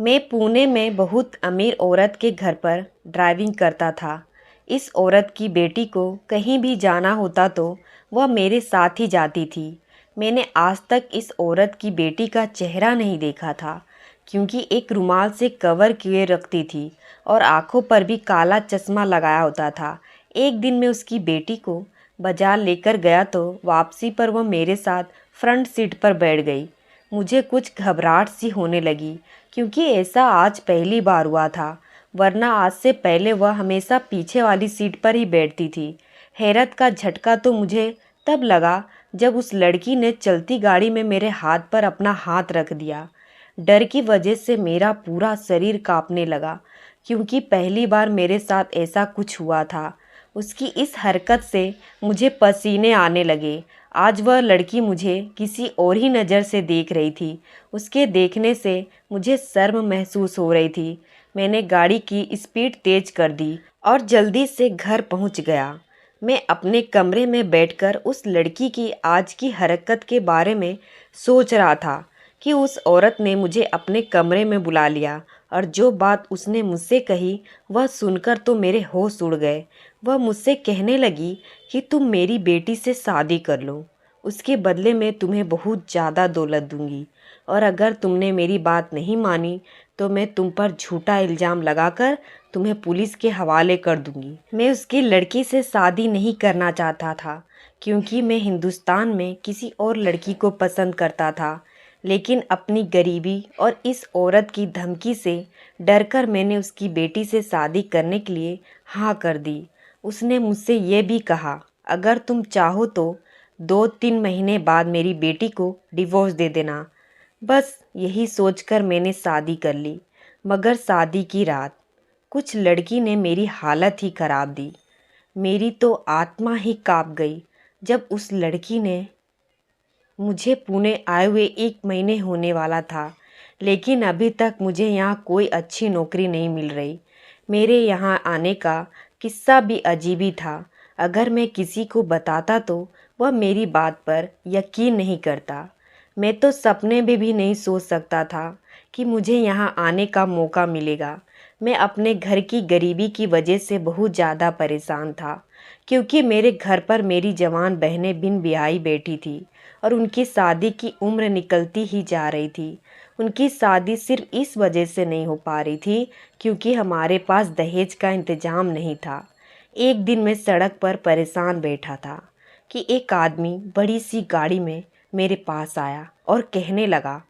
मैं पुणे में बहुत अमीर औरत के घर पर ड्राइविंग करता था। इस औरत की बेटी को कहीं भी जाना होता तो वह मेरे साथ ही जाती थी। मैंने आज तक इस औरत की बेटी का चेहरा नहीं देखा था, क्योंकि एक रुमाल से कवर किए रखती थी और आंखों पर भी काला चश्मा लगाया होता था। एक दिन मैं उसकी बेटी को बाजार लेकर गया तो वापसी पर वह मेरे साथ फ्रंट सीट पर बैठ गई। मुझे कुछ घबराहट सी होने लगी, क्योंकि ऐसा आज पहली बार हुआ था, वरना आज से पहले वह हमेशा पीछे वाली सीट पर ही बैठती थी। हैरत का झटका तो मुझे तब लगा जब उस लड़की ने चलती गाड़ी में मेरे हाथ पर अपना हाथ रख दिया। डर की वजह से मेरा पूरा शरीर कांपने लगा, क्योंकि पहली बार मेरे साथ ऐसा कुछ हुआ था। उसकी इस हरकत से मुझे पसीने आने लगे। आज वह लड़की मुझे किसी और ही नज़र से देख रही थी। उसके देखने से मुझे शर्म महसूस हो रही थी। मैंने गाड़ी की स्पीड तेज कर दी और जल्दी से घर पहुंच गया। मैं अपने कमरे में बैठकर उस लड़की की आज की हरकत के बारे में सोच रहा था कि उस औरत ने मुझे अपने कमरे में बुला लिया और जो बात उसने मुझसे कही वह सुनकर तो मेरे होश उड़ गए। वह मुझसे कहने लगी कि तुम मेरी बेटी से शादी कर लो, उसके बदले में तुम्हें बहुत ज़्यादा दौलत दूंगी, और अगर तुमने मेरी बात नहीं मानी तो मैं तुम पर झूठा इल्ज़ाम लगाकर तुम्हें पुलिस के हवाले कर दूंगी। मैं उसकी लड़की से शादी नहीं करना चाहता था, क्योंकि मैं हिंदुस्तान में किसी और लड़की को पसंद करता था, लेकिन अपनी गरीबी और इस औरत की धमकी से डरकर मैंने उसकी बेटी से शादी करने के लिए हाँ कर दी। उसने मुझसे ये भी कहा, अगर तुम चाहो तो 2-3 महीने बाद मेरी बेटी को डिवोर्स दे देना। बस यही सोचकर मैंने शादी कर ली। मगर शादी की रात कुछ लड़की ने मेरी हालत ही खराब दी। मेरी तो आत्मा ही कांप गई जब उस लड़की ने मुझे पुणे आए हुए 1 महीने होने वाला था, लेकिन अभी तक मुझे यहाँ कोई अच्छी नौकरी नहीं मिल रही। मेरे यहाँ आने का किस्सा भी अजीब ही था। अगर मैं किसी को बताता तो वह मेरी बात पर यकीन नहीं करता। मैं तो सपने में भी नहीं सोच सकता था कि मुझे यहाँ आने का मौका मिलेगा। मैं अपने घर की गरीबी की वजह से बहुत ज़्यादा परेशान था, क्योंकि मेरे घर पर मेरी जवान बहनें बिन ब्याही बैठी थी और उनकी शादी की उम्र निकलती ही जा रही थी। उनकी शादी सिर्फ इस वजह से नहीं हो पा रही थी क्योंकि हमारे पास दहेज का इंतज़ाम नहीं था। एक दिन मैं सड़क पर परेशान बैठा था कि एक आदमी बड़ी सी गाड़ी में मेरे पास आया और कहने लगा,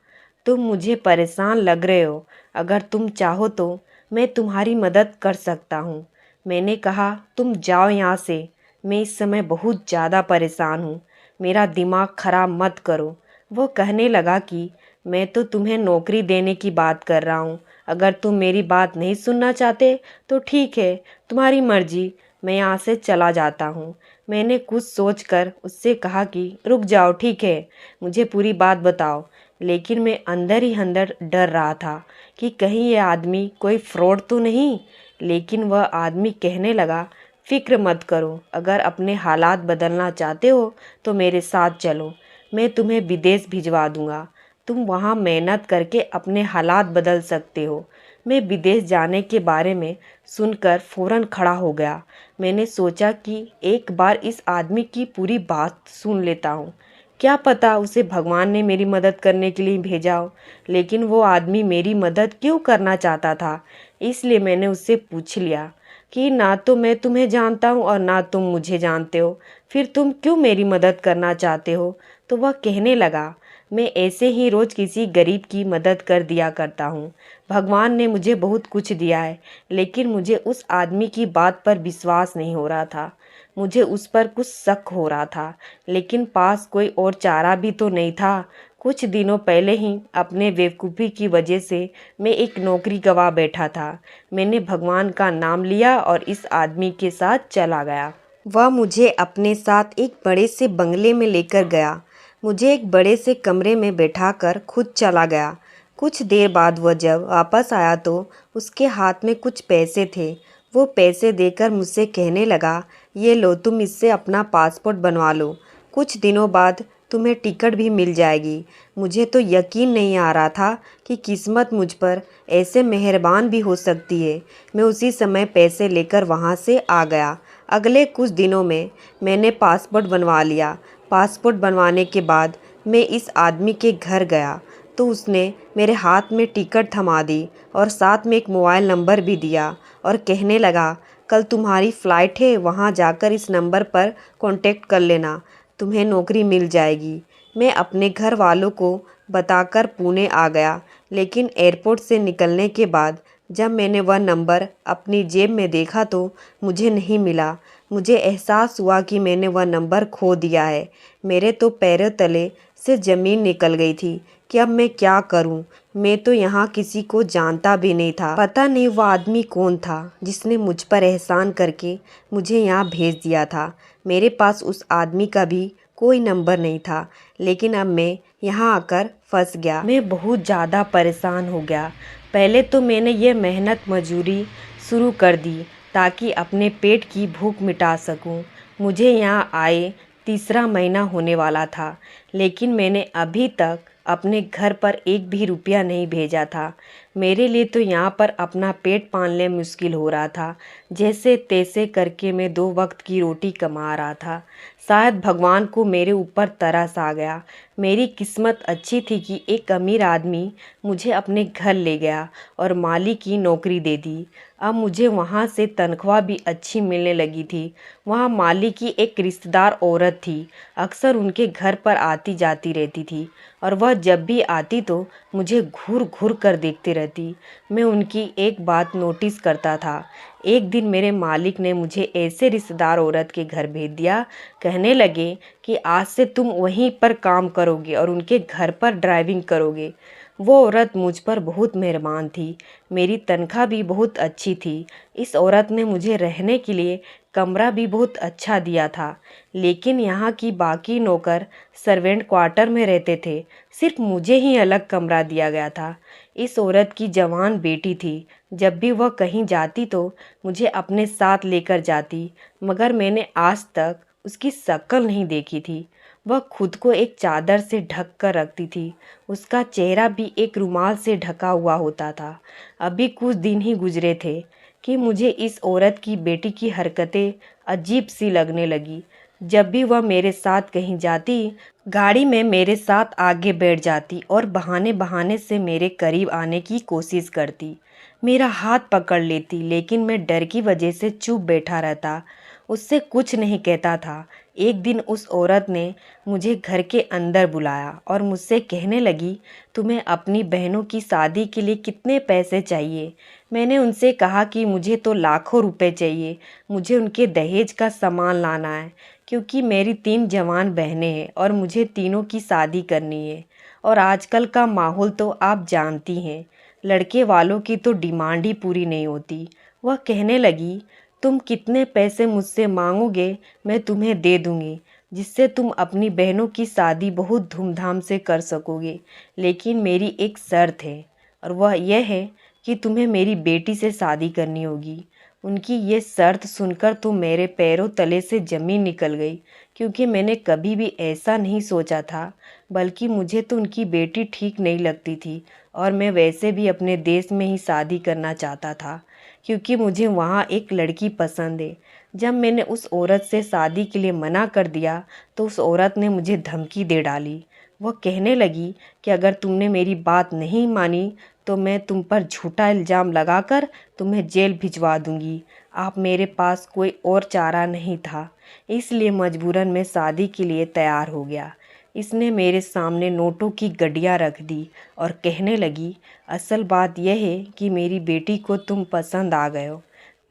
तुम मुझे परेशान लग रहे हो, अगर तुम चाहो तो मैं तुम्हारी मदद कर सकता हूँ। मैंने कहा, तुम जाओ यहाँ से, मैं इस समय बहुत ज़्यादा परेशान हूँ, मेरा दिमाग खराब मत करो। वो कहने लगा कि मैं तो तुम्हें नौकरी देने की बात कर रहा हूँ, अगर तुम मेरी बात नहीं सुनना चाहते तो ठीक है, तुम्हारी मर्जी, मैं यहाँ से चला जाता हूँ। मैंने कुछ सोचकर उससे कहा कि रुक जाओ, ठीक है, मुझे पूरी बात बताओ। लेकिन मैं अंदर ही अंदर डर रहा था कि कहीं ये आदमी कोई फ्रॉड तो नहीं। लेकिन वह आदमी कहने लगा, फिक्र मत करो, अगर अपने हालात बदलना चाहते हो तो मेरे साथ चलो, मैं तुम्हें विदेश भिजवा दूंगा, तुम वहाँ मेहनत करके अपने हालात बदल सकते हो। मैं विदेश जाने के बारे में सुनकर फ़ौरन खड़ा हो गया। मैंने सोचा कि एक बार इस आदमी की पूरी बात सुन लेता हूँ, क्या पता उसे भगवान ने मेरी मदद करने के लिए भेजा हो। लेकिन वो आदमी मेरी मदद क्यों करना चाहता था, इसलिए मैंने उससे पूछ लिया कि ना तो मैं तुम्हें जानता हूँ और ना तुम मुझे जानते हो, फिर तुम क्यों मेरी मदद करना चाहते हो। तो वह कहने लगा, मैं ऐसे ही रोज़ किसी गरीब की मदद कर दिया करता हूँ। भगवान ने मुझे बहुत कुछ दिया है, लेकिन मुझे उस आदमी की बात पर विश्वास नहीं हो रहा था। मुझे उस पर कुछ शक हो रहा था, लेकिन पास कोई और चारा भी तो नहीं था। कुछ दिनों पहले ही अपने बेवकूफ़ी की वजह से मैं एक नौकरी गंवा बैठा था। मैंने भगवान का नाम लिया और इस आदमी के साथ चला गया। वह मुझे अपने साथ एक बड़े से बंगले में लेकर गया। मुझे एक बड़े से कमरे में बैठाकर खुद चला गया। कुछ देर बाद वह जब वापस आया तो उसके हाथ में कुछ पैसे थे। वो पैसे देकर मुझसे कहने लगा, ये लो, तुम इससे अपना पासपोर्ट बनवा लो। कुछ दिनों बाद तुम्हें टिकट भी मिल जाएगी। मुझे तो यकीन नहीं आ रहा था कि किस्मत मुझ पर ऐसे मेहरबान भी हो सकती है। मैं उसी समय पैसे लेकर वहाँ से आ गया। अगले कुछ दिनों में मैंने पासपोर्ट बनवा लिया। पासपोर्ट बनवाने के बाद मैं इस आदमी के घर गया तो उसने मेरे हाथ में टिकट थमा दी और साथ में एक मोबाइल नंबर भी दिया और कहने लगा, कल तुम्हारी फ़्लाइट है, वहाँ जाकर इस नंबर पर कांटेक्ट कर लेना, तुम्हें नौकरी मिल जाएगी। मैं अपने घर वालों को बताकर पुणे आ गया, लेकिन एयरपोर्ट से निकलने के बाद जब मैंने वह नंबर अपनी जेब में देखा तो मुझे नहीं मिला। मुझे एहसास हुआ कि मैंने वह नंबर खो दिया है। मेरे तो पैरों तले से ज़मीन निकल गई थी कि अब मैं क्या करूं। मैं तो यहाँ किसी को जानता भी नहीं था। पता नहीं वह आदमी कौन था जिसने मुझ पर एहसान करके मुझे यहाँ भेज दिया था। मेरे पास उस आदमी का भी कोई नंबर नहीं था, लेकिन अब मैं यहाँ आकर फंस गया। मैं बहुत ज़्यादा परेशान हो गया। पहले तो मैंने ये मेहनत मजूरी शुरू कर दी ताकि अपने पेट की भूख मिटा सकूं। मुझे यहाँ आए तीसरा महीना होने वाला था, लेकिन मैंने अभी तक अपने घर पर एक भी रुपया नहीं भेजा था। मेरे लिए तो यहाँ पर अपना पेट पालने मुश्किल हो रहा था। जैसे तैसे करके मैं 2 वक्त की रोटी कमा रहा था। शायद भगवान को मेरे ऊपर तरस आ गया। मेरी किस्मत अच्छी थी कि एक अमीर आदमी मुझे अपने घर ले गया और माली की नौकरी दे दी। अब मुझे वहाँ से तनख्वाह भी अच्छी मिलने लगी थी। वहाँ माली की एक रिश्तेदार औरत थी, अक्सर उनके घर पर आती जाती रहती थी और वह जब भी आती तो मुझे घूर घूर कर देखती रहती। मैं उनकी एक बात नोटिस करता था। एक दिन मेरे मालिक ने मुझे ऐसे रिश्तेदार औरत के घर भेज दिया। कहने लगे कि आज से तुम वहीं पर काम करोगे और उनके घर पर ड्राइविंग करोगे। वो औरत मुझ पर बहुत मेहरबान थी। मेरी तनख्वाह भी बहुत अच्छी थी। इस औरत ने मुझे रहने के लिए कमरा भी बहुत अच्छा दिया था, लेकिन यहाँ की बाकी नौकर सर्वेंट क्वार्टर में रहते थे। सिर्फ मुझे ही अलग कमरा दिया गया था। इस औरत की जवान बेटी थी। जब भी वह कहीं जाती तो मुझे अपने साथ लेकर जाती, मगर मैंने आज तक उसकी शक्ल नहीं देखी थी। वह खुद को एक चादर से ढक कर रखती थी। उसका चेहरा भी एक रुमाल से ढका हुआ होता था। अभी कुछ दिन ही गुजरे थे कि मुझे इस औरत की बेटी की हरकतें अजीब सी लगने लगी। जब भी वह मेरे साथ कहीं जाती, गाड़ी में मेरे साथ आगे बैठ जाती और बहाने बहाने से मेरे करीब आने की कोशिश करती। मेरा हाथ पकड़ लेती, लेकिन मैं डर की वजह से चुप बैठा रहता, उससे कुछ नहीं कहता था। एक दिन उस औरत ने मुझे घर के अंदर बुलाया और मुझसे कहने लगी, तुम्हें अपनी बहनों की शादी के लिए कितने पैसे चाहिए? मैंने उनसे कहा कि मुझे तो लाखों रुपए चाहिए। मुझे उनके दहेज का सामान लाना है, क्योंकि मेरी 3 जवान बहनें हैं और मुझे तीनों की शादी करनी है। और आजकल का माहौल तो आप जानती हैं, लड़के वालों की तो डिमांड ही पूरी नहीं होती। वह कहने लगी, तुम कितने पैसे मुझसे मांगोगे मैं तुम्हें दे दूंगी, जिससे तुम अपनी बहनों की शादी बहुत धूमधाम से कर सकोगे। लेकिन मेरी एक शर्त है, और वह यह है कि तुम्हें मेरी बेटी से शादी करनी होगी। उनकी ये शर्त सुनकर तो मेरे पैरों तले से ज़मीन निकल गई, क्योंकि मैंने कभी भी ऐसा नहीं सोचा था। बल्कि मुझे तो उनकी बेटी ठीक नहीं लगती थी और मैं वैसे भी अपने देश में ही शादी करना चाहता था, क्योंकि मुझे वहाँ एक लड़की पसंद है। जब मैंने उस औरत से शादी के लिए मना कर दिया तो उस औरत ने मुझे धमकी दे डाली। वह कहने लगी कि अगर तुमने मेरी बात नहीं मानी तो मैं तुम पर झूठा इल्ज़ाम लगाकर तुम्हें जेल भिजवा दूंगी। आप मेरे पास कोई और चारा नहीं था, इसलिए मजबूरन मैं शादी के लिए तैयार हो गया। इसने मेरे सामने नोटों की गड्डियाँ रख दी और कहने लगी, असल बात यह है कि मेरी बेटी को तुम पसंद आ गए हो।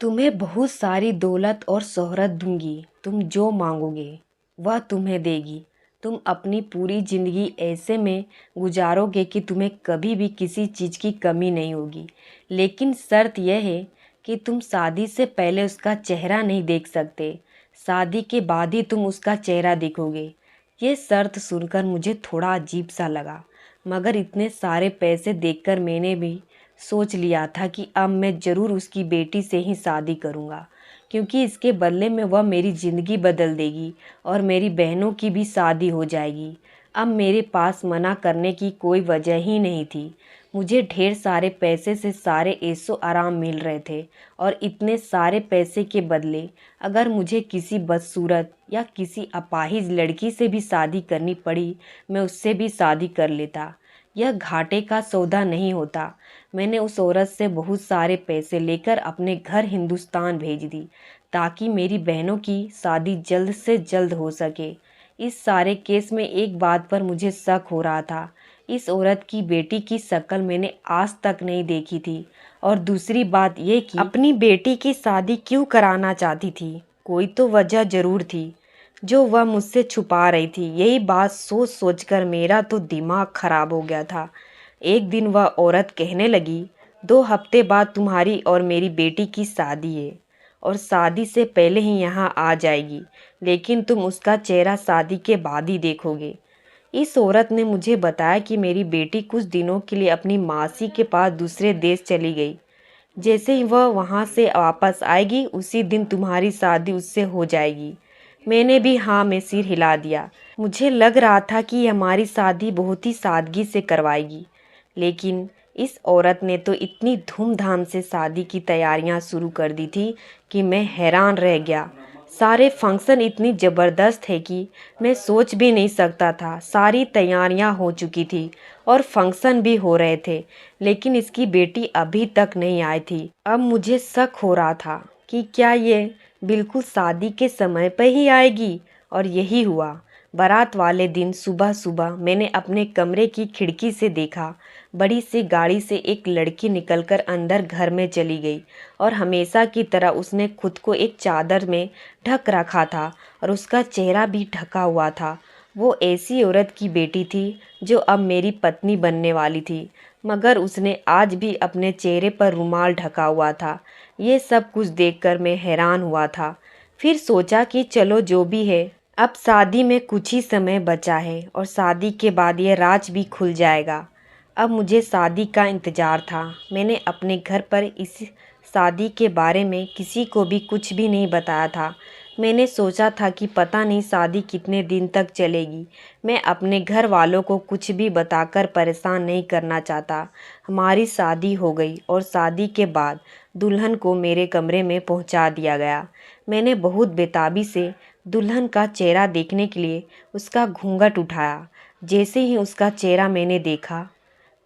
तुम्हें बहुत सारी दौलत और शोहरत दूंगी, तुम जो मांगोगे वह तुम्हें देगी। तुम अपनी पूरी ज़िंदगी ऐसे में गुजारोगे कि तुम्हें कभी भी किसी चीज़ की कमी नहीं होगी। लेकिन शर्त यह है कि तुम शादी से पहले उसका चेहरा नहीं देख सकते, शादी के बाद ही तुम उसका चेहरा देखोगे। ये शर्त सुनकर मुझे थोड़ा अजीब सा लगा, मगर इतने सारे पैसे देखकर मैंने भी सोच लिया था कि अब मैं ज़रूर उसकी बेटी से ही शादी करूँगा, क्योंकि इसके बदले में वह मेरी ज़िंदगी बदल देगी और मेरी बहनों की भी शादी हो जाएगी। अब मेरे पास मना करने की कोई वजह ही नहीं थी। मुझे ढेर सारे पैसे से सारे ऐशो आराम मिल रहे थे और इतने सारे पैसे के बदले अगर मुझे किसी बदसूरत या किसी अपाहिज लड़की से भी शादी करनी पड़ी, मैं उससे भी शादी कर लेता। यह घाटे का सौदा नहीं होता। मैंने उस औरत से बहुत सारे पैसे लेकर अपने घर हिंदुस्तान भेज दी ताकि मेरी बहनों की शादी जल्द से जल्द हो सके। इस सारे केस में एक बात पर मुझे शक हो रहा था। इस औरत की बेटी की शक्ल मैंने आज तक नहीं देखी थी और दूसरी बात यह कि अपनी बेटी की शादी क्यों कराना चाहती थी। कोई तो वजह ज़रूर थी जो वह मुझसे छुपा रही थी। यही बात सोच सोचकर मेरा तो दिमाग खराब हो गया था। एक दिन वह औरत कहने लगी, 2 हफ्ते बाद तुम्हारी और मेरी बेटी की शादी है और शादी से पहले ही यहाँ आ जाएगी, लेकिन तुम उसका चेहरा शादी के बाद ही देखोगे। इस औरत ने मुझे बताया कि मेरी बेटी कुछ दिनों के लिए अपनी मासी के पास दूसरे देश चली गई। जैसे ही वह वहाँ से वापस आएगी उसी दिन तुम्हारी शादी उससे हो जाएगी। मैंने भी हाँ में सिर हिला दिया। मुझे लग रहा था कि हमारी शादी बहुत ही सादगी से करवाएगी, लेकिन इस औरत ने तो इतनी धूमधाम से शादी की तैयारियां शुरू कर दी थी कि मैं हैरान रह गया। सारे फंक्शन इतनी ज़बरदस्त है कि मैं सोच भी नहीं सकता था। सारी तैयारियां हो चुकी थी और फंक्शन भी हो रहे थे, लेकिन इसकी बेटी अभी तक नहीं आई थी। अब मुझे शक हो रहा था कि क्या ये बिल्कुल शादी के समय पर ही आएगी, और यही हुआ। बारात वाले दिन सुबह सुबह मैंने अपने कमरे की खिड़की से देखा, बड़ी सी गाड़ी से एक लड़की निकलकर अंदर घर में चली गई और हमेशा की तरह उसने खुद को एक चादर में ढक रखा था और उसका चेहरा भी ढका हुआ था। वो ऐसी औरत की बेटी थी जो अब मेरी पत्नी बनने वाली थी, मगर उसने आज भी अपने चेहरे पर रुमाल ढका हुआ था। ये सब कुछ देखकर मैं हैरान हुआ था। फिर सोचा कि चलो जो भी है, अब शादी में कुछ ही समय बचा है और शादी के बाद ये राज भी खुल जाएगा। अब मुझे शादी का इंतज़ार था। मैंने अपने घर पर इस शादी के बारे में किसी को भी कुछ भी नहीं बताया था। मैंने सोचा था कि पता नहीं शादी कितने दिन तक चलेगी। मैं अपने घर वालों को कुछ भी बताकर परेशान नहीं करना चाहता। हमारी शादी हो गई और शादी के बाद दुल्हन को मेरे कमरे में पहुंचा दिया गया। मैंने बहुत बेताबी से दुल्हन का चेहरा देखने के लिए उसका घूंघट उठाया। जैसे ही उसका चेहरा मैंने देखा,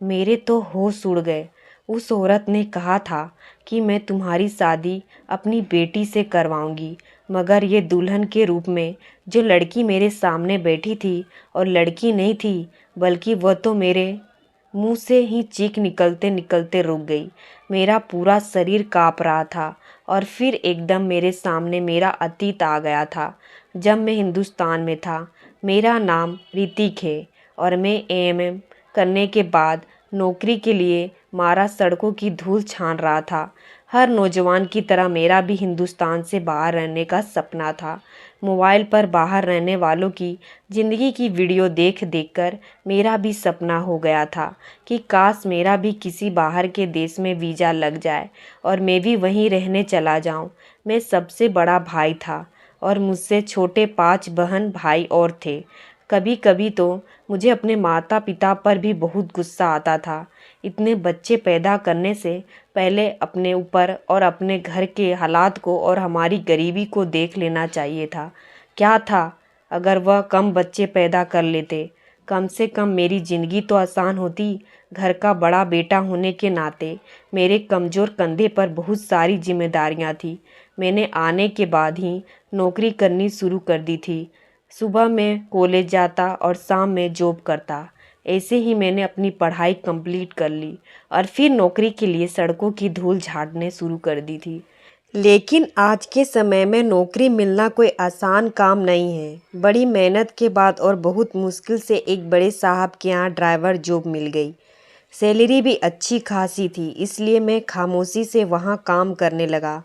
मेरे तो होश उड़ गए। उस औरत ने कहा था कि मैं तुम्हारी शादी अपनी बेटी से करवाऊंगी, मगर ये दुल्हन के रूप में जो लड़की मेरे सामने बैठी थी, और लड़की नहीं थी बल्कि वह तो मेरे मुंह से ही चीख निकलते निकलते रुक गई। मेरा पूरा शरीर काँप रहा था और फिर एकदम मेरे सामने मेरा अतीत आ गया था, जब मैं हिंदुस्तान में था। मेरा नाम ऋतिक है और मैं एएमएम करने के बाद नौकरी के लिए मारा सड़कों की धूल छान रहा था। हर नौजवान की तरह मेरा भी हिंदुस्तान से बाहर रहने का सपना था। मोबाइल पर बाहर रहने वालों की ज़िंदगी की वीडियो देख देखकर मेरा भी सपना हो गया था कि काश मेरा भी किसी बाहर के देश में वीज़ा लग जाए और मैं भी वहीं रहने चला जाऊं। मैं सबसे बड़ा भाई था और मुझसे छोटे 5 बहन भाई और थे। कभी कभी तो मुझे अपने माता पिता पर भी बहुत गुस्सा आता था। इतने बच्चे पैदा करने से पहले अपने ऊपर और अपने घर के हालात को और हमारी गरीबी को देख लेना चाहिए था। क्या था अगर वह कम बच्चे पैदा कर लेते, कम से कम मेरी ज़िंदगी तो आसान होती। घर का बड़ा बेटा होने के नाते मेरे कमज़ोर कंधे पर बहुत सारी जिम्मेदारियां थी। मैंने आने के बाद ही नौकरी करनी शुरू कर दी थी। सुबह मैं कॉलेज जाता और शाम में जॉब करता। ऐसे ही मैंने अपनी पढ़ाई कंप्लीट कर ली और फिर नौकरी के लिए सड़कों की धूल झाड़ने शुरू कर दी थी। लेकिन आज के समय में नौकरी मिलना कोई आसान काम नहीं है। बड़ी मेहनत के बाद और बहुत मुश्किल से एक बड़े साहब के यहाँ ड्राइवर जॉब मिल गई। सैलरी भी अच्छी खासी थी, इसलिए मैं खामोशी से वहाँ काम करने लगा।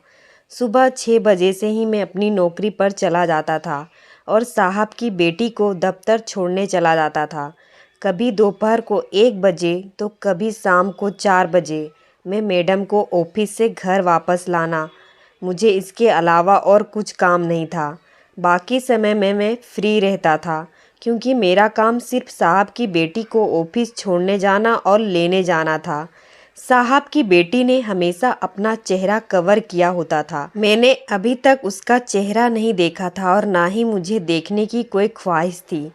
सुबह 6 बजे से ही मैं अपनी नौकरी पर चला जाता था और साहब की बेटी को दफ्तर छोड़ने चला जाता था। कभी दोपहर को 1 बजे तो कभी शाम को 4 बजे मैं मैडम को ऑफिस से घर वापस लाना। मुझे इसके अलावा और कुछ काम नहीं था। बाकी समय में मैं फ्री रहता था क्योंकि मेरा काम सिर्फ साहब की बेटी को ऑफिस छोड़ने जाना और लेने जाना था। साहब की बेटी ने हमेशा अपना चेहरा कवर किया होता था। मैंने अभी तक उसका चेहरा नहीं देखा था और ना ही मुझे देखने की कोई ख्वाहिश थी।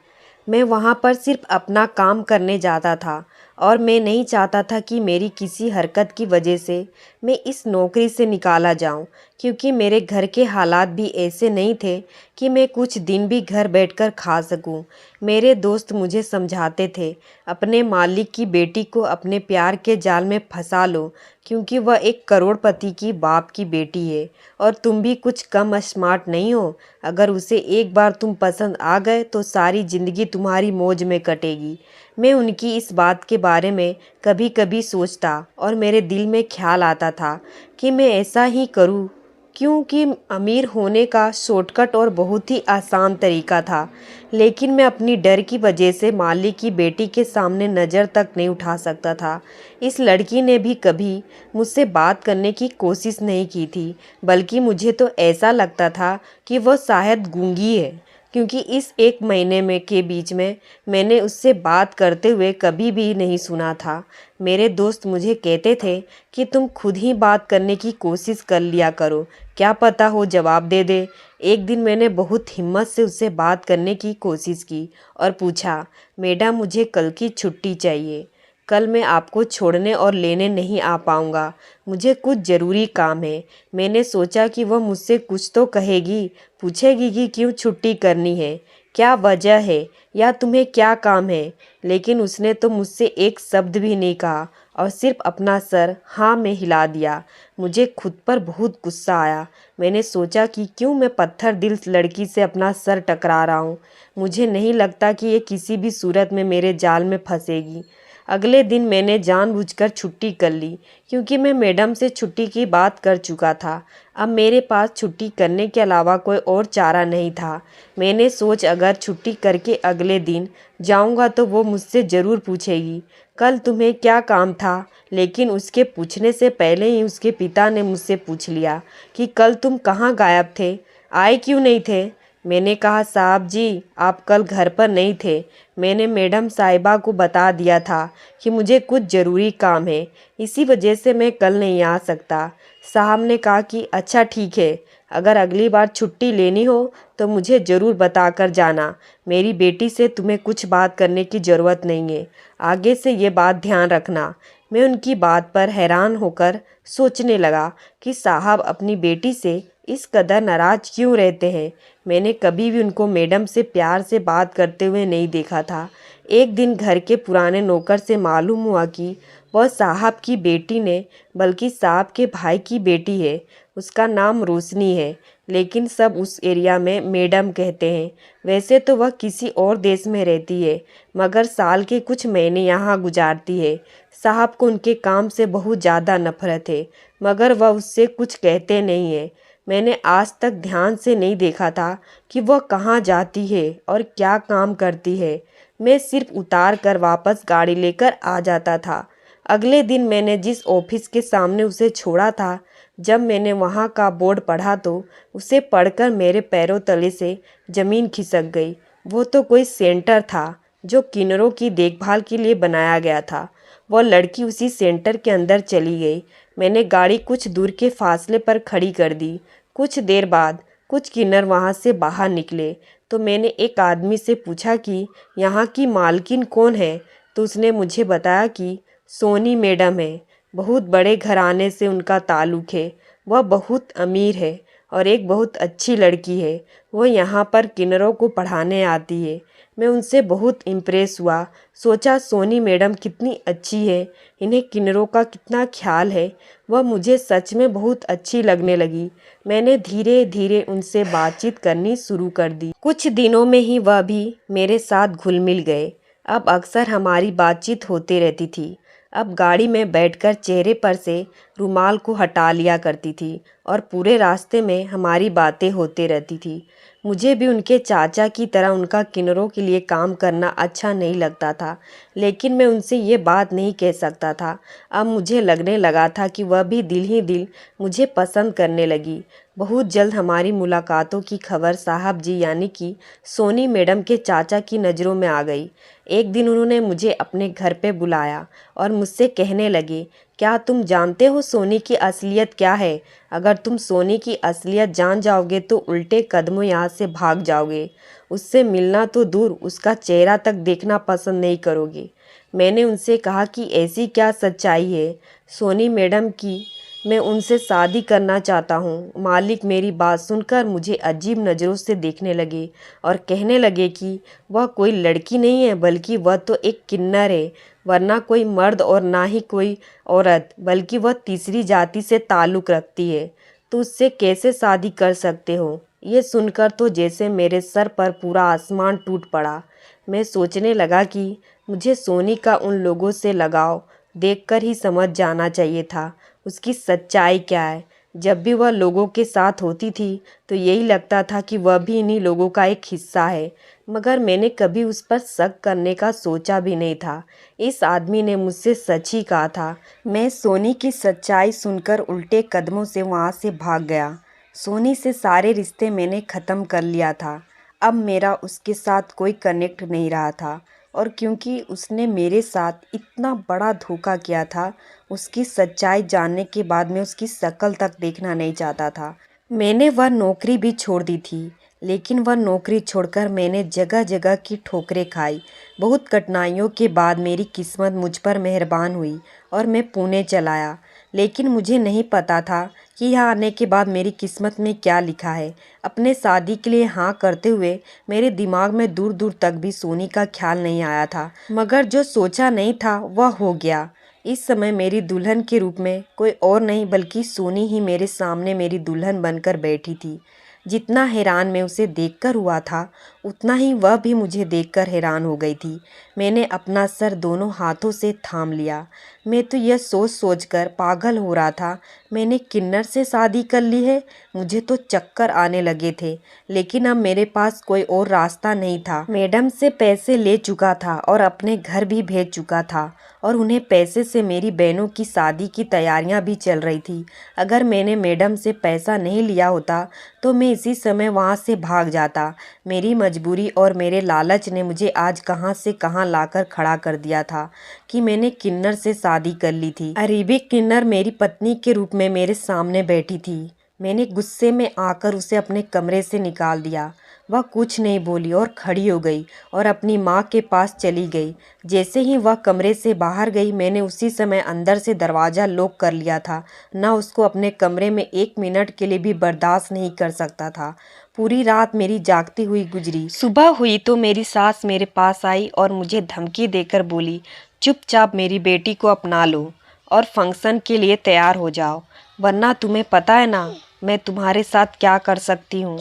मैं वहाँ पर सिर्फ अपना काम करने जाता था और मैं नहीं चाहता था कि मेरी किसी हरकत की वजह से मैं इस नौकरी से निकाला जाऊं, क्योंकि मेरे घर के हालात भी ऐसे नहीं थे कि मैं कुछ दिन भी घर बैठकर खा सकूं। मेरे दोस्त मुझे समझाते थे, अपने मालिक की बेटी को अपने प्यार के जाल में फंसा लो, क्योंकि वह एक करोड़पति की बाप की बेटी है और तुम भी कुछ कम स्मार्ट नहीं हो। अगर उसे एक बार तुम पसंद आ गए तो सारी ज़िंदगी तुम्हारी मौज में कटेगी। मैं उनकी इस बात के बारे में कभी कभी सोचता और मेरे दिल में ख्याल आता था कि मैं ऐसा ही करूं, क्योंकि अमीर होने का शॉर्टकट और बहुत ही आसान तरीका था। लेकिन मैं अपनी डर की वजह से मालिक की बेटी के सामने नज़र तक नहीं उठा सकता था। इस लड़की ने भी कभी मुझसे बात करने की कोशिश नहीं की थी, बल्कि मुझे तो ऐसा लगता था कि वह शायद गूंगी है, क्योंकि इस एक महीने में के बीच में मैंने उससे बात करते हुए कभी भी नहीं सुना था। मेरे दोस्त मुझे कहते थे कि तुम खुद ही बात करने की कोशिश कर लिया करो, क्या पता हो जवाब दे दे। एक दिन मैंने बहुत हिम्मत से उससे बात करने की कोशिश की और पूछा, मैडम मुझे कल की छुट्टी चाहिए। कल मैं आपको छोड़ने और लेने नहीं आ पाऊँगा, मुझे कुछ ज़रूरी काम है। मैंने सोचा कि वह मुझसे कुछ तो कहेगी, पूछेगी कि क्यों छुट्टी करनी है, क्या वजह है या तुम्हें क्या काम है। लेकिन उसने तो मुझसे एक शब्द भी नहीं कहा और सिर्फ अपना सर हाँ में हिला दिया। मुझे खुद पर बहुत गुस्सा आया। मैंने सोचा कि क्यों मैं पत्थर दिल लड़की से अपना सर टकरा रहा हूँ। मुझे नहीं लगता कि ये किसी भी सूरत में मेरे जाल में फंसेगी। अगले दिन मैंने जानबूझकर छुट्टी कर ली, क्योंकि मैं मैडम से छुट्टी की बात कर चुका था। अब मेरे पास छुट्टी करने के अलावा कोई और चारा नहीं था। मैंने सोच अगर छुट्टी करके अगले दिन जाऊंगा तो वो मुझसे ज़रूर पूछेगी, कल तुम्हें क्या काम था। लेकिन उसके पूछने से पहले ही उसके पिता ने मुझसे पूछ लिया कि कल तुम कहाँ गायब थे, आए क्यों नहीं थे। मैंने कहा, साहब जी आप कल घर पर नहीं थे। मैंने मैडम साहिबा को बता दिया था कि मुझे कुछ ज़रूरी काम है, इसी वजह से मैं कल नहीं आ सकता। साहब ने कहा कि अच्छा ठीक है, अगर अगली बार छुट्टी लेनी हो तो मुझे ज़रूर बता कर जाना। मेरी बेटी से तुम्हें कुछ बात करने की ज़रूरत नहीं है, आगे से ये बात ध्यान रखना। मैं उनकी बात पर हैरान होकर सोचने लगा कि साहब अपनी बेटी से इस कदर नाराज़ क्यों रहते हैं। मैंने कभी भी उनको मैडम से प्यार से बात करते हुए नहीं देखा था। एक दिन घर के पुराने नौकर से मालूम हुआ कि वह साहब की बेटी ने बल्कि साहब के भाई की बेटी है। उसका नाम रोशनी है, लेकिन सब उस एरिया में मैडम कहते हैं। वैसे तो वह किसी और देश में रहती है, मगर साल के कुछ महीने यहाँ गुजारती है। साहब को उनके काम से बहुत ज़्यादा नफरत है, मगर वह उससे कुछ कहते नहीं है। मैंने आज तक ध्यान से नहीं देखा था कि वह कहाँ जाती है और क्या काम करती है। मैं सिर्फ उतार कर वापस गाड़ी लेकर आ जाता था। अगले दिन मैंने जिस ऑफिस के सामने उसे छोड़ा था, जब मैंने वहाँ का बोर्ड पढ़ा तो उसे पढ़कर मेरे पैरों तले से ज़मीन खिसक गई। वो तो कोई सेंटर था जो किन्नरों की देखभाल के लिए बनाया गया था। वह लड़की उसी सेंटर के अंदर चली गई। मैंने गाड़ी कुछ दूर के फासले पर खड़ी कर दी। कुछ देर बाद कुछ किन्नर वहाँ से बाहर निकले तो मैंने एक आदमी से पूछा कि यहाँ की मालकिन कौन है, तो उसने मुझे बताया कि सोनी मैडम है। बहुत बड़े घराने से उनका ताल्लुक़ है। वह बहुत अमीर है और एक बहुत अच्छी लड़की है। वह यहाँ पर किन्नरों को पढ़ाने आती है। मैं उनसे बहुत इम्प्रेस हुआ। सोचा सोनी मैडम कितनी अच्छी है, इन्हें किन्नरों का कितना ख्याल है। वह मुझे सच में बहुत अच्छी लगने लगी। मैंने धीरे धीरे उनसे बातचीत करनी शुरू कर दी। कुछ दिनों में ही वह भी मेरे साथ घुल मिल गए। अब अक्सर हमारी बातचीत होती रहती थी। अब गाड़ी में बैठकर चेहरे पर से रुमाल को हटा लिया करती थी और पूरे रास्ते में हमारी बातें होते रहती थी। मुझे भी उनके चाचा की तरह उनका किन्नरों के लिए काम करना अच्छा नहीं लगता था, लेकिन मैं उनसे ये बात नहीं कह सकता था। अब मुझे लगने लगा था कि वह भी दिल ही दिल मुझे पसंद करने लगी। बहुत जल्द हमारी मुलाकातों की खबर साहब जी यानी कि सोनी मैडम के चाचा की नज़रों में आ गई। एक दिन उन्होंने मुझे अपने घर पे बुलाया और मुझसे कहने लगे, क्या तुम जानते हो सोनी की असलियत क्या है? अगर तुम सोनी की असलियत जान जाओगे तो उल्टे कदमों यहाँ से भाग जाओगे। उससे मिलना तो दूर, उसका चेहरा तक देखना पसंद नहीं करोगे। मैंने उनसे कहा कि ऐसी क्या सच्चाई है सोनी मैडम की मैं उनसे शादी करना चाहता हूँ। मालिक मेरी बात सुनकर मुझे अजीब नज़रों से देखने लगे और कहने लगे कि वह कोई लड़की नहीं है बल्कि वह तो एक किन्नर है, वरना कोई मर्द और ना ही कोई औरत, बल्कि वह तीसरी जाति से ताल्लुक़ रखती है। तो उससे कैसे शादी कर सकते हो? ये सुनकर तो जैसे मेरे सर पर पूरा आसमान टूट पड़ा। मैं सोचने लगा कि मुझे सोनी का उन लोगों से लगाव देखकर ही समझ जाना चाहिए था उसकी सच्चाई क्या है। जब भी वह लोगों के साथ होती थी तो यही लगता था कि वह भी इन्हीं लोगों का एक हिस्सा है, मगर मैंने कभी उस पर शक करने का सोचा भी नहीं था। इस आदमी ने मुझसे सच ही कहा था। मैं सोनी की सच्चाई सुनकर उल्टे कदमों से वहाँ से भाग गया। सोनी से सारे रिश्ते मैंने ख़त्म कर लिया था। अब मेरा उसके साथ कोई कनेक्ट नहीं रहा था, और क्योंकि उसने मेरे साथ इतना बड़ा धोखा किया था, उसकी सच्चाई जानने के बाद मैं उसकी शक्ल तक देखना नहीं चाहता था। मैंने वह नौकरी भी छोड़ दी थी, लेकिन वह नौकरी छोड़कर मैंने जगह जगह की ठोकरें खाई। बहुत कठिनाइयों के बाद मेरी किस्मत मुझ पर मेहरबान हुई और मैं पुणे चला आया। लेकिन मुझे नहीं पता था कि यहाँ आने के बाद मेरी किस्मत में क्या लिखा है। अपने शादी के लिए हाँ करते हुए मेरे दिमाग में दूर दूर तक भी सोनी का ख्याल नहीं आया था, मगर जो सोचा नहीं था वह हो गया। इस समय मेरी दुल्हन के रूप में कोई और नहीं बल्कि सोनी ही मेरे सामने मेरी दुल्हन बनकर बैठी थी। जितना हैरान मैं उसे देखकर हुआ था, उतना ही वह भी मुझे देखकर हैरान हो गई थी। मैंने अपना सर दोनों हाथों से थाम लिया। मैं तो यह सोच सोचकर पागल हो रहा था, मैंने किन्नर से शादी कर ली है। मुझे तो चक्कर आने लगे थे, लेकिन अब मेरे पास कोई और रास्ता नहीं था। मैडम से पैसे ले चुका था और अपने घर भी भेज चुका था, और उन्हें पैसे से मेरी बहनों की शादी की तैयारियां भी चल रही थी। अगर मैंने मैडम से पैसा नहीं लिया होता तो मैं इसी समय वहां से भाग जाता। मेरी मजबूरी और मेरे लालच ने मुझे आज कहां से कहां लाकर खड़ा कर दिया था कि मैंने किन्नर से शादी कर ली थी। अरीबी किन्नर मेरी पत्नी के रूप में मेरे सामने बैठी थी। मैंने गुस्से में आकर उसे अपने कमरे से निकाल दिया। वह कुछ नहीं बोली और खड़ी हो गई और अपनी माँ के पास चली गई। जैसे ही वह कमरे से बाहर गई, मैंने उसी समय अंदर से दरवाज़ा लॉक कर लिया था। न उसको अपने कमरे में एक मिनट के लिए भी बर्दाश्त नहीं कर सकता था। पूरी रात मेरी जागती हुई गुजरी। सुबह हुई तो मेरी सास मेरे पास आई और मुझे धमकी देकर बोली, चुपचाप मेरी बेटी को अपना लो और फंक्शन के लिए तैयार हो जाओ, वरना तुम्हें पता है ना मैं तुम्हारे साथ क्या कर सकती हूँ।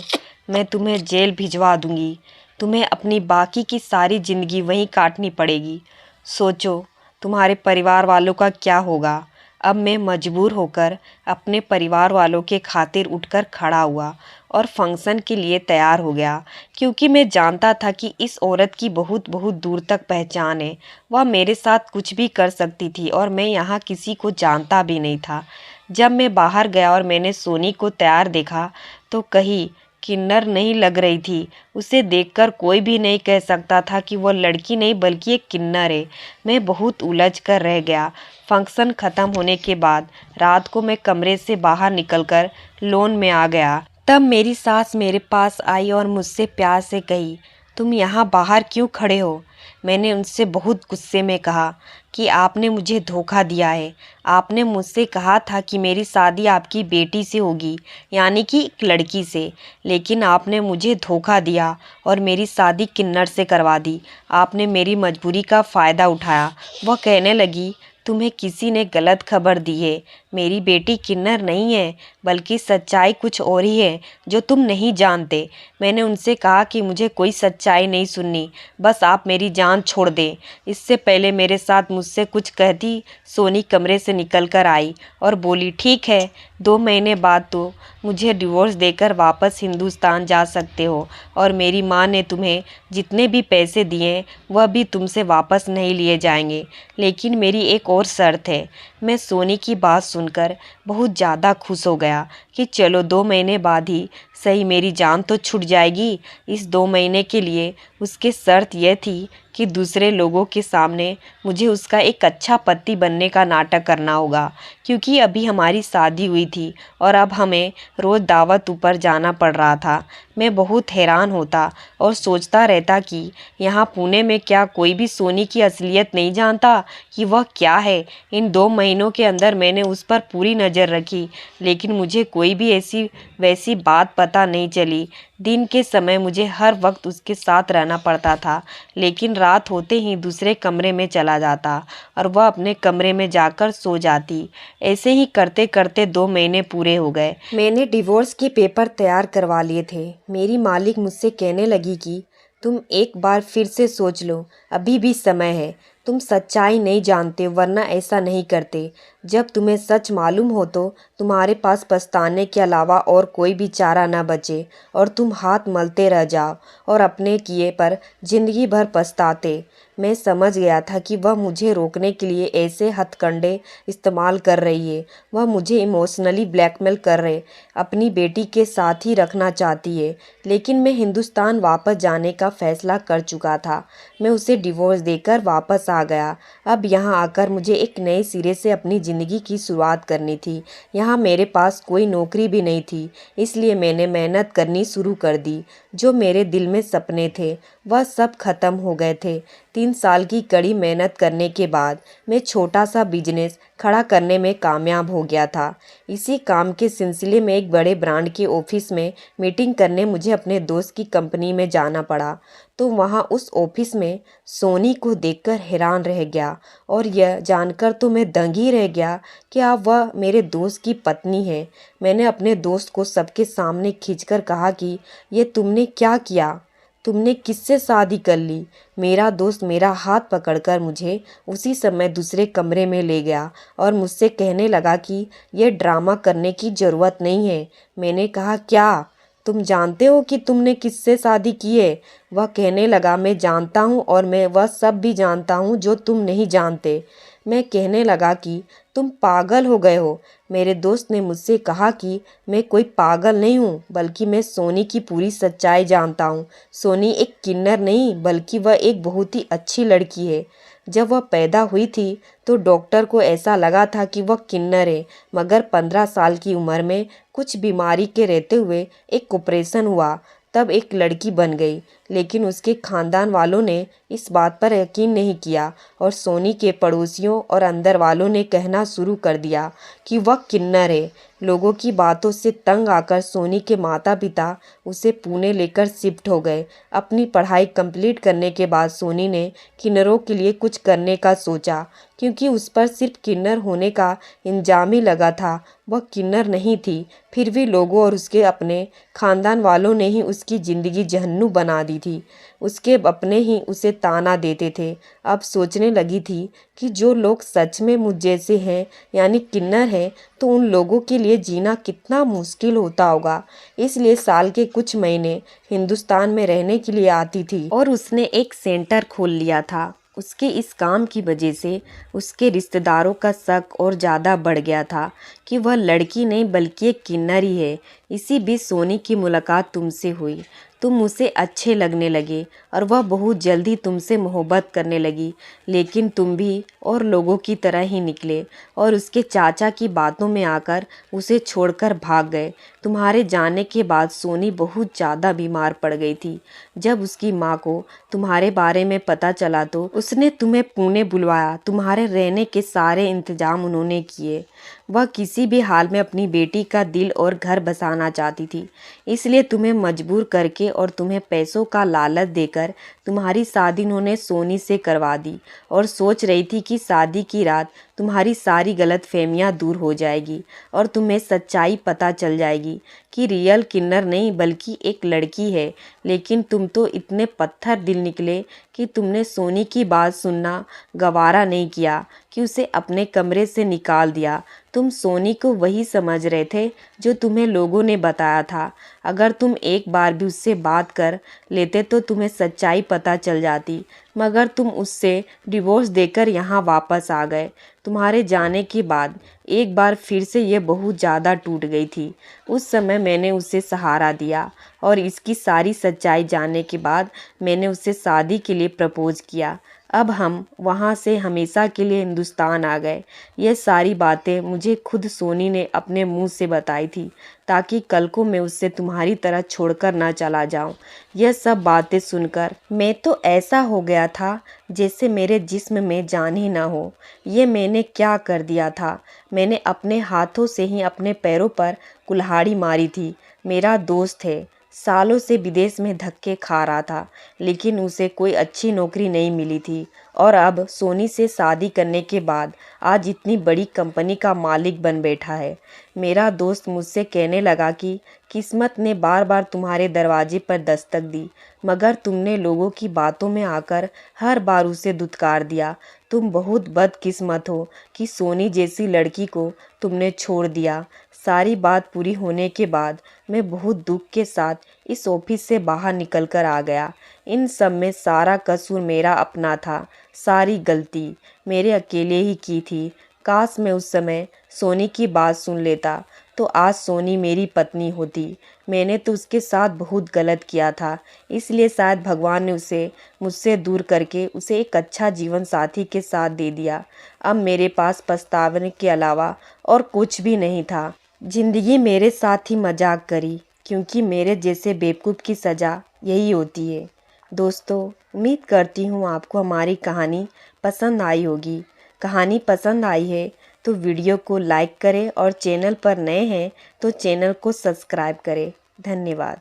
मैं तुम्हें जेल भिजवा दूंगी। तुम्हें अपनी बाकी की सारी ज़िंदगी वहीं काटनी पड़ेगी। सोचो तुम्हारे परिवार वालों का क्या होगा। अब मैं मजबूर होकर अपने परिवार वालों के खातिर उठकर खड़ा हुआ और फंक्शन के लिए तैयार हो गया, क्योंकि मैं जानता था कि इस औरत की बहुत बहुत दूर तक पहचान है। वह मेरे साथ कुछ भी कर सकती थी और मैं यहाँ किसी को जानता भी नहीं था। जब मैं बाहर गया और मैंने सोनी को तैयार देखा तो कहीं किन्नर नहीं लग रही थी। उसे देखकर कोई भी नहीं कह सकता था कि वह लड़की नहीं बल्कि एक किन्नर है। मैं बहुत उलझ कर रह गया। फंक्शन ख़त्म होने के बाद रात को मैं कमरे से बाहर निकलकर लॉन में आ गया। तब मेरी सास मेरे पास आई और मुझसे प्यार से कही, तुम यहाँ बाहर क्यों खड़े हो? मैंने उनसे बहुत गुस्से में कहा कि आपने मुझे धोखा दिया है। आपने मुझसे कहा था कि मेरी शादी आपकी बेटी से होगी, यानी कि एक लड़की से, लेकिन आपने मुझे धोखा दिया और मेरी शादी किन्नर से करवा दी। आपने मेरी मजबूरी का फ़ायदा उठाया। वह कहने लगी, तुम्हें किसी ने गलत खबर दी है। मेरी बेटी किन्नर नहीं है, बल्कि सच्चाई कुछ और ही है जो तुम नहीं जानते। मैंने उनसे कहा कि मुझे कोई सच्चाई नहीं सुननी, बस आप मेरी जान छोड़ दें। इससे पहले मेरे साथ मुझसे कुछ कहती सोनी कमरे से निकल कर आई और बोली, ठीक है, 2 महीने बाद तो मुझे डिवोर्स देकर वापस हिंदुस्तान जा सकते हो, और मेरी माँ ने तुम्हें जितने भी पैसे दिए वह भी तुमसे वापस नहीं लिए जाएंगे। लेकिन मेरी एक और शर्त है। मैं सोनी की बात सुनकर बहुत ज़्यादा खुश हो गया कि चलो 2 महीने बाद ही सही मेरी जान तो छूट जाएगी। इस 2 महीने के लिए उसकी शर्त यह थी कि दूसरे लोगों के सामने मुझे उसका एक अच्छा पति बनने का नाटक करना होगा, क्योंकि अभी हमारी शादी हुई थी और अब हमें रोज़ दावत ऊपर जाना पड़ रहा था। मैं बहुत हैरान होता और सोचता रहता कि यहाँ पुणे में क्या कोई भी सोनी की असलियत नहीं जानता कि वह क्या है। इन 2 महीनों के अंदर मैंने उस पर पूरी नज़र रखी, लेकिन मुझे कोई भी ऐसी वैसी बात पता नहीं चली। दिन के समय मुझे हर वक्त उसके साथ रहना पड़ता था, लेकिन रात होते ही दूसरे कमरे में चला जाता और वह अपने कमरे में जाकर सो जाती। ऐसे ही करते करते 2 महीने पूरे हो गए। मैंने डिवोर्स के पेपर तैयार करवा लिए थे। मेरी मालिक मुझसे कहने लगी कि तुम एक बार फिर से सोच लो, अभी भी समय है। तुम सच्चाई नहीं जानते, वरना ऐसा नहीं करते। जब तुम्हें सच मालूम हो तो तुम्हारे पास पछताने के अलावा और कोई भी चारा न बचे और तुम हाथ मलते रह जाओ और अपने किए पर जिंदगी भर पछताते। मैं समझ गया था कि वह मुझे रोकने के लिए ऐसे हथकंडे इस्तेमाल कर रही है। वह मुझे इमोशनली ब्लैकमेल कर रहे, अपनी बेटी के साथ ही रखना चाहती है। लेकिन मैं हिंदुस्तान वापस जाने का फैसला कर चुका था। मैं उसे डिवोर्स देकर वापस आ गया। अब यहाँ आकर मुझे एक नए सिरे से अपनी ज़िंदगी की शुरुआत करनी थी। यहाँ मेरे पास कोई नौकरी भी नहीं थी, इसलिए मैंने मेहनत करनी शुरू कर दी। जो मेरे दिल में सपने थे वह सब खत्म हो गए थे। 3 साल की कड़ी मेहनत करने के बाद मैं छोटा सा बिजनेस खड़ा करने में कामयाब हो गया था। इसी काम के सिलसिले में एक बड़े ब्रांड के ऑफिस में मीटिंग करने मुझे अपने दोस्त की कंपनी में जाना पड़ा। तो वहाँ उस ऑफिस में सोनी को देखकर हैरान रह गया, और यह जानकर तो मैं दंग ही रह गया कि अब वह मेरे दोस्त की पत्नी है। मैंने अपने दोस्त को सबके सामने खींचकर कहा कि ये तुमने क्या किया? तुमने किससे शादी कर ली? मेरा दोस्त मेरा हाथ पकड़कर मुझे उसी समय दूसरे कमरे में ले गया और मुझसे कहने लगा कि यह ड्रामा करने की ज़रूरत नहीं है। मैंने कहा, क्या तुम जानते हो कि तुमने किससे शादी की है? वह कहने लगा, मैं जानता हूँ, और मैं वह सब भी जानता हूँ जो तुम नहीं जानते। मैं कहने लगा कि तुम पागल हो गए हो। मेरे दोस्त ने मुझसे कहा कि मैं कोई पागल नहीं हूँ, बल्कि मैं सोनी की पूरी सच्चाई जानता हूँ। सोनी एक किन्नर नहीं, बल्कि वह एक बहुत ही अच्छी लड़की है। जब वह पैदा हुई थी तो डॉक्टर को ऐसा लगा था कि वह किन्नर है, मगर 15 साल की उम्र में कुछ बीमारी के रहते हुए एक ऑपरेशन हुआ, तब एक लड़की बन गई। लेकिन उसके खानदान वालों ने इस बात पर यकीन नहीं किया, और सोनी के पड़ोसियों और अंदर वालों ने कहना शुरू कर दिया कि वह किन्नर है। लोगों की बातों से तंग आकर सोनी के माता पिता उसे पुणे लेकर शिफ्ट हो गए। अपनी पढ़ाई कंप्लीट करने के बाद सोनी ने किन्नरों के लिए कुछ करने का सोचा, क्योंकि उस पर सिर्फ किन्नर होने का इल्जाम ही लगा था। वह किन्नर नहीं थी, फिर भी लोगों और उसके अपने खानदान वालों ने ही उसकी ज़िंदगी जहन्नुम बना दी थी। उसके अपने ही उसे ताना देते थे। अब सोचने लगी थी कि जो लोग सच में मुझ जैसे हैं, यानी किन्नर हैं, तो उन लोगों के लिए जीना कितना मुश्किल होता होगा। इसलिए साल के कुछ महीने हिंदुस्तान में रहने के लिए आती थी, और उसने एक सेंटर खोल लिया था। उसके इस काम की वजह से उसके रिश्तेदारों का शक और ज़्यादा बढ़ गया था कि वह लड़की नहीं बल्कि एक किन्नर ही है। इसी बीच सोनी की मुलाकात तुमसे हुई। तुम उसे अच्छे लगने लगे और वह बहुत जल्दी तुमसे मोहब्बत करने लगी। लेकिन तुम भी और लोगों की तरह ही निकले और उसके चाचा की बातों में आकर उसे छोड़कर भाग गए। तुम्हारे जाने के बाद सोनी बहुत ज़्यादा बीमार पड़ गई थी। जब उसकी माँ को तुम्हारे बारे में पता चला तो उसने तुम्हें पुणे बुलवाया। तुम्हारे रहने के सारे इंतजाम उन्होंने किए। वह किसी भी हाल में अपनी बेटी का दिल और घर बसाना चाहती थी, इसलिए तुम्हें मजबूर करके और तुम्हें पैसों का लालच देकर तुम्हारी शादी उन्होंने सोनी से करवा दी, और सोच रही थी कि शादी की रात तुम्हारी सारी गलतफहमियां दूर हो जाएगी और तुम्हें सच्चाई पता चल जाएगी कि रियल किन्नर नहीं बल्कि एक लड़की है। लेकिन तुम तो इतने पत्थर दिल निकले कि तुमने सोनी की बात सुनना गवारा नहीं किया कि उसे अपने कमरे से निकाल दिया। तुम सोनी को वही समझ रहे थे जो तुम्हें लोगों ने बताया था। अगर तुम एक बार भी उससे बात कर लेते तो तुम्हें सच्चाई पता चल जाती, मगर तुम उससे डिवोर्स देकर यहाँ वापस आ गए। तुम्हारे जाने के बाद एक बार फिर से ये बहुत ज़्यादा टूट गई थी। उस समय मैंने उसे सहारा दिया और इसकी सारी सच्चाई जानने के बाद मैंने उसे शादी के लिए प्रपोज किया। अब हम वहाँ से हमेशा के लिए हिंदुस्तान आ गए। ये सारी बातें मुझे खुद सोनी ने अपने मुंह से बताई थी ताकि कल को मैं उससे तुम्हारी तरह छोड़कर ना चला जाऊं। यह सब बातें सुनकर मैं तो ऐसा हो गया था जैसे मेरे जिस्म में जान ही ना हो। ये मैंने क्या कर दिया था? मैंने अपने हाथों से ही अपने पैरों पर कुल्हाड़ी मारी थी। मेरा दोस्त है, सालों से विदेश में धक्के खा रहा था, लेकिन उसे कोई अच्छी नौकरी नहीं मिली थी और अब सोनी से शादी करने के बाद आज इतनी बड़ी कंपनी का मालिक बन बैठा है। मेरा दोस्त मुझसे कहने लगा कि किस्मत ने बार बार तुम्हारे दरवाजे पर दस्तक दी, मगर तुमने लोगों की बातों में आकर हर बार उसे धुतकार दिया। तुम बहुत बदकिस्मत हो कि सोनी जैसी लड़की को तुमने छोड़ दिया। सारी बात पूरी होने के बाद मैं बहुत दुख के साथ इस ऑफिस से बाहर निकलकर आ गया। इन सब में सारा कसूर मेरा अपना था, सारी गलती मेरे अकेले ही की थी। काश मैं उस समय सोनी की बात सुन लेता तो आज सोनी मेरी पत्नी होती। मैंने तो उसके साथ बहुत गलत किया था, इसलिए शायद भगवान ने उसे मुझसे दूर करके उसे एक अच्छा जीवन साथी के साथ दे दिया। अब मेरे पास पछतावे के अलावा और कुछ भी नहीं था। जिंदगी मेरे साथ ही मजाक करी, क्योंकि मेरे जैसे बेवकूफ़ की सज़ा यही होती है। दोस्तों, उम्मीद करती हूँ आपको हमारी कहानी पसंद आई होगी। कहानी पसंद आई है तो वीडियो को लाइक करें और चैनल पर नए हैं तो चैनल को सब्सक्राइब करें। धन्यवाद।